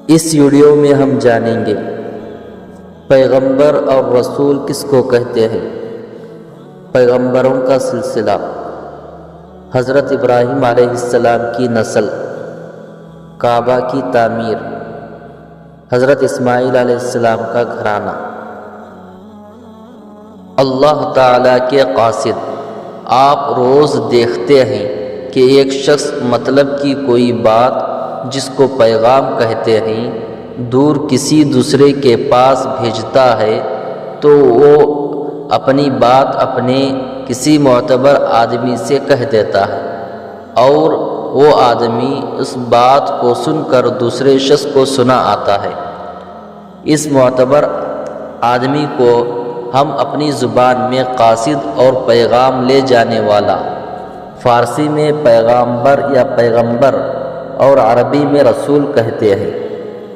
اس video میں ہم جانیں گے پیغمبر اور رسول کس کو کہتے ہیں، پیغمبروں کا سلسلہ، حضرت ابراہیم علیہ السلام کی نسل، کعبہ کی تعمیر، حضرت اسماعیل علیہ السلام کا گھرانہ، اللہ تعالیٰ کے قاصد۔ آپ روز دیکھتے ہیں کہ ایک شخص مطلب کی کوئی بات جس کو پیغام کہتے ہیں دور کسی دوسرے کے پاس بھیجتا ہے تو وہ اپنی بات اپنے کسی معتبر آدمی سے کہہ دیتا ہے اور وہ آدمی اس بات کو سن کر دوسرے شخص کو سنا آتا ہے۔ اس معتبر آدمی کو ہم اپنی زبان میں قاصد اور پیغام لے جانے والا، فارسی میں پیغامبر یا پیغمبر اور عربی میں رسول کہتے ہیں۔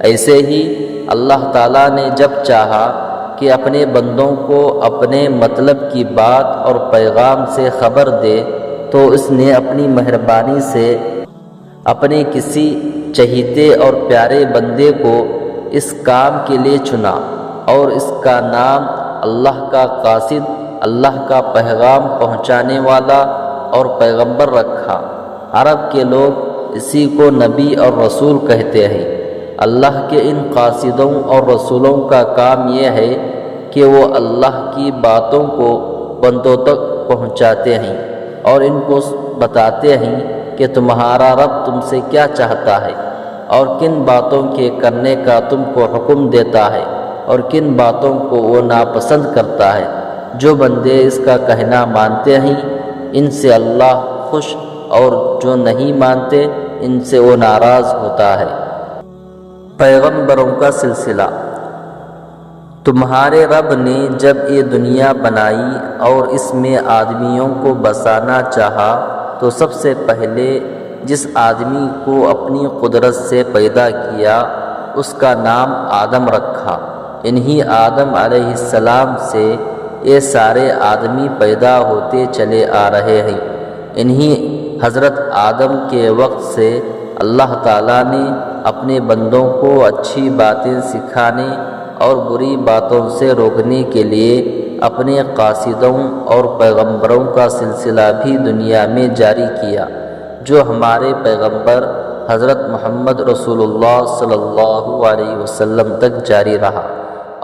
ایسے ہی اللہ تعالیٰ نے جب چاہا کہ اپنے بندوں کو اپنے مطلب کی بات اور پیغام سے خبر دے تو اس نے اپنی مہربانی سے اپنے کسی چہیتے اور پیارے بندے کو اس کام کے لیے چنا اور اس کا نام اللہ کا قاصد، اللہ کا پیغام پہنچانے والا اور پیغمبر رکھا۔ عرب کے لوگ اسی کو نبی اور رسول کہتے ہیں۔ اللہ کے ان قاصدوں اور رسولوں کا کام یہ ہے کہ وہ اللہ کی باتوں کو بندوں تک پہنچاتے ہیں اور ان کو بتاتے ہیں کہ تمہارا رب تم سے کیا چاہتا ہے اور کن باتوں کے کرنے کا تم کو حکم دیتا ہے اور کن باتوں کو وہ ناپسند کرتا ہے۔ جو بندے اس کا کہنا مانتے ہیں ان سے اللہ خوش اور جو نہیں مانتے ان سے وہ ناراض ہوتا ہے۔ پیغمبروں کا سلسلہ۔ تمہارے رب نے جب یہ دنیا بنائی اور اس میں آدمیوں کو بسانا چاہا تو سب سے پہلے جس آدمی کو اپنی قدرت سے پیدا کیا اس کا نام آدم رکھا۔ انہی آدم علیہ السلام سے یہ سارے آدمی پیدا ہوتے چلے آ رہے ہیں۔ انہی حضرت آدم کے وقت سے اللہ تعالیٰ نے اپنے بندوں کو اچھی باتیں سکھانے اور بری باتوں سے روکنے کے لیے اپنے قاصدوں اور پیغمبروں کا سلسلہ بھی دنیا میں جاری کیا، جو ہمارے پیغمبر حضرت محمد رسول اللہ صلی اللہ علیہ وسلم تک جاری رہا،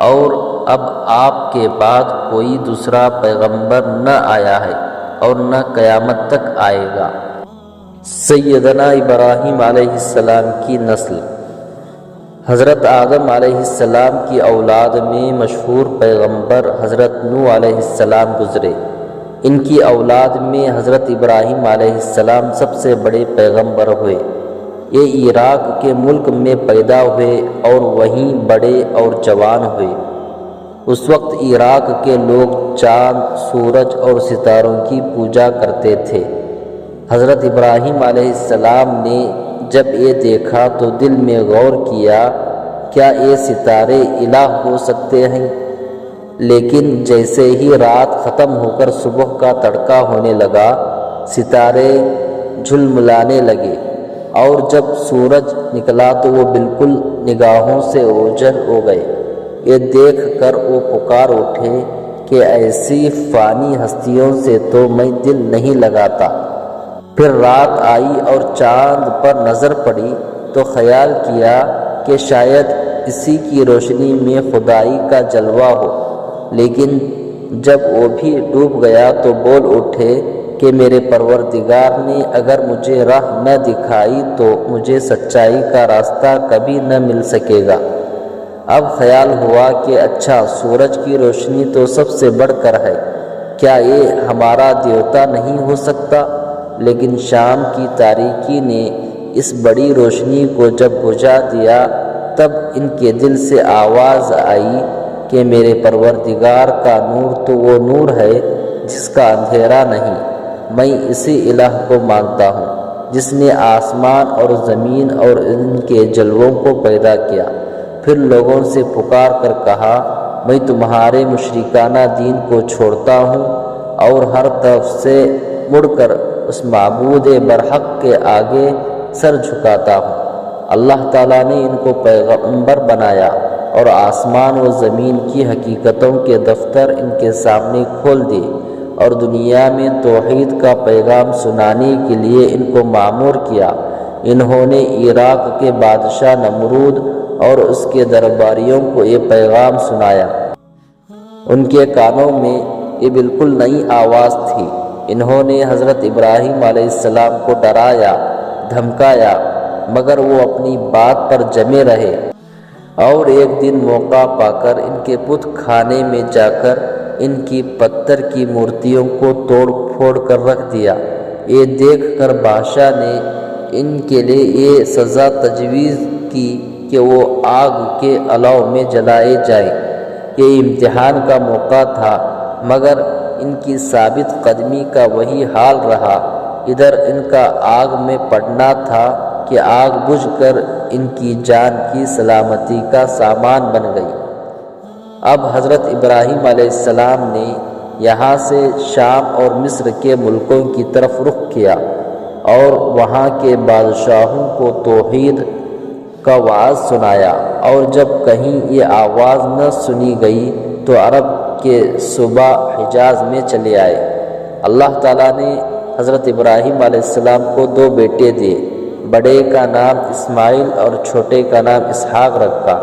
اور اب آپ کے بعد کوئی دوسرا پیغمبر نہ آیا ہے اور نہ قیامت تک آئے گا۔ سیدنا ابراہیم علیہ السلام کی نسل۔ حضرت آدم علیہ السلام کی اولاد میں مشہور پیغمبر حضرت نوح علیہ السلام گزرے۔ ان کی اولاد میں حضرت ابراہیم علیہ السلام سب سے بڑے پیغمبر ہوئے۔ یہ عراق کے ملک میں پیدا ہوئے اور وہیں بڑے اور جوان ہوئے۔ اس وقت عراق کے لوگ چاند، سورج اور ستاروں کی پوجا کرتے تھے۔ حضرت ابراہیم علیہ السلام نے جب یہ دیکھا تو دل میں غور کیا، کیا یہ ستارے الہ ہو سکتے ہیں؟ لیکن جیسے ہی رات ختم ہو کر صبح کا تڑکا ہونے لگا ستارے جھلملانے لگے اور جب سورج نکلا تو وہ بالکل نگاہوں سے اوجھل ہو گئے۔ یہ دیکھ کر وہ پکار اٹھے کہ ایسی فانی ہستیوں سے تو میں دل نہیں لگاتا۔ پھر رات آئی اور چاند پر نظر پڑی تو خیال کیا کہ شاید اسی کی روشنی میں خدائی کا جلوہ ہو، لیکن جب وہ بھی ڈوب گیا تو بول اٹھے کہ میرے پروردگار نے اگر مجھے راہ نہ دکھائی تو مجھے سچائی کا راستہ کبھی نہ مل سکے گا۔ اب خیال ہوا کہ اچھا سورج کی روشنی تو سب سے بڑھ کر ہے، کیا یہ ہمارا دیوتا نہیں ہو سکتا؟ لیکن شام کی تاریکی نے اس بڑی روشنی کو جب بجھا دیا تب ان کے دل سے آواز آئی کہ میرے پروردگار کا نور تو وہ نور ہے جس کا اندھیرا نہیں، میں اسی الہ کو مانتا ہوں جس نے آسمان اور زمین اور ان کے جلووں کو پیدا کیا۔ پھر لوگوں سے پکار کر کہا، میں تمہارے مشرکانہ دین کو چھوڑتا ہوں اور ہر طرف سے مڑ کر اس معبود برحق کے آگے سر جھکاتا ہوں۔ اللہ تعالیٰ نے ان کو پیغمبر بنایا اور آسمان و زمین کی حقیقتوں کے دفتر ان کے سامنے کھول دیے اور دنیا میں توحید کا پیغام سنانے کے لیے ان کو مأمور کیا۔ انہوں نے عراق کے بادشاہ نمرود اور اس کے درباریوں کو یہ پیغام سنایا۔ ان کے کانوں میں یہ بالکل نئی آواز تھی۔ انہوں نے حضرت ابراہیم علیہ السلام کو ڈرایا، دھمکایا، مگر وہ اپنی بات پر جمے رہے اور ایک دن موقع پا کر ان کے بت خانے میں جا کر ان کی پتھر کی مورتیوں کو توڑ پھوڑ کر رکھ دیا۔ یہ دیکھ کر بادشاہ نے ان کے لیے یہ سزا تجویز کی کہ وہ آگ کے الاؤ میں جلائے جائیں۔ یہ امتحان کا موقع تھا، مگر ان کی ثابت قدمی کا وہی حال رہا۔ ادھر ان کا آگ میں پڑنا تھا کہ آگ بجھ کر ان کی جان کی سلامتی کا سامان بن گئی۔ اب حضرت ابراہیم علیہ السلام نے یہاں سے شام اور مصر کے ملکوں کی طرف رخ کیا اور وہاں کے بادشاہوں کو توحید کا وعظ سنایا، اور جب کہیں یہ آواز نہ سنی گئی تو عرب کے صوبہ حجاز میں چلے آئے۔ اللہ تعالیٰ نے حضرت ابراہیم علیہ السلام کو 2 بیٹے دیے، بڑے کا نام اسماعیل اور چھوٹے کا نام اسحاق رکھا۔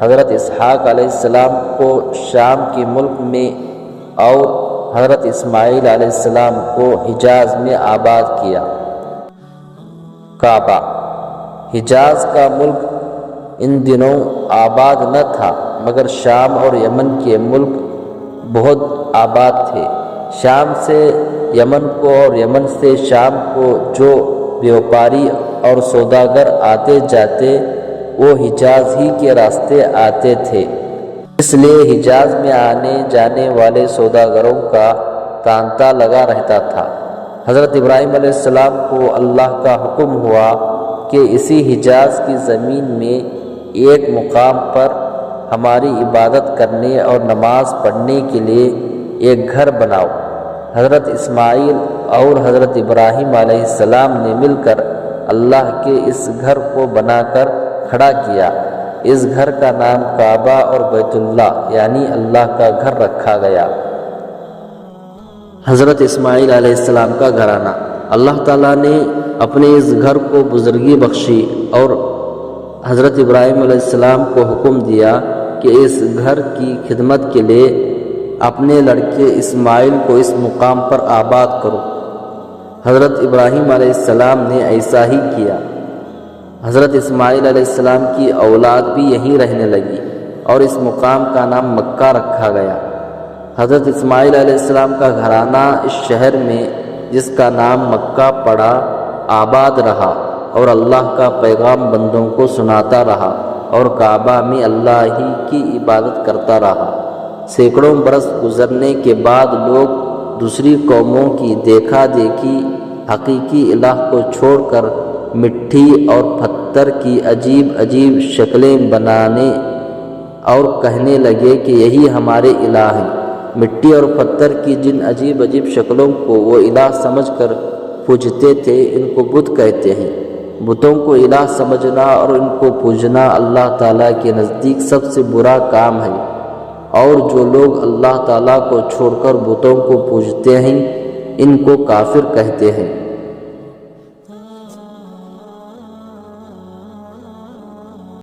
حضرت اسحاق علیہ السلام کو شام کے ملک میں اور حضرت اسماعیل علیہ السلام کو حجاز میں آباد کیا۔ کعبہ حجاز کا ملک ان دنوں آباد نہ تھا، مگر شام اور یمن کے ملک بہت آباد تھے۔ شام سے یمن کو اور یمن سے شام کو جو بیوپاری اور سوداگر آتے جاتے وہ حجاز ہی کے راستے آتے تھے، اس لیے حجاز میں آنے جانے والے سوداگروں کا تانتا لگا رہتا تھا۔ حضرت ابراہیم علیہ السلام کو اللہ کا حکم ہوا کہ اسی حجاز کی زمین میں ایک مقام پر ہماری عبادت کرنے اور نماز پڑھنے کے لیے ایک گھر بناؤ۔ حضرت اسماعیل اور حضرت ابراہیم علیہ السلام نے مل کر اللہ کے اس گھر کو بنا کر کھڑا کیا۔ اس گھر کا نام کعبہ اور بیت اللہ یعنی اللہ کا گھر رکھا گیا۔ حضرت اسماعیل علیہ السلام کا گھرانہ۔ اللہ تعالیٰ نے اپنے اس گھر کو بزرگی بخشی اور حضرت ابراہیم علیہ السلام کو حکم دیا کہ اس گھر کی خدمت کے لیے اپنے لڑکے اسماعیل کو اس مقام پر آباد کرو۔ حضرت ابراہیم علیہ السلام نے ایسا ہی کیا۔ حضرت اسماعیل علیہ السلام کی اولاد بھی یہیں رہنے لگی اور اس مقام کا نام مکہ رکھا گیا۔ حضرت اسماعیل علیہ السلام کا گھرانہ اس شہر میں جس کا نام مکہ پڑا آباد رہا اور اللہ کا پیغام بندوں کو سناتا رہا اور کعبہ میں اللہ ہی کی عبادت کرتا رہا۔ سینکڑوں برس گزرنے کے بعد لوگ دوسری قوموں کی دیکھا دیکھی حقیقی الہ کو چھوڑ کر مٹی اور پتھر کی عجیب عجیب شکلیں بنانے اور کہنے لگے کہ یہی ہمارے الہ ہیں۔ مٹی اور پتھر کی جن عجیب عجیب شکلوں کو وہ الہ سمجھ کر پوجتے تھے ان کو بت کہتے ہیں۔ بتوں کو الہ سمجھنا اور ان کو پوجنا اللہ تعالیٰ کے نزدیک سب سے برا کام ہے، اور جو لوگ اللہ تعالیٰ کو چھوڑ کر بتوں کو پوجتے ہیں ان کو کافر کہتے ہیں۔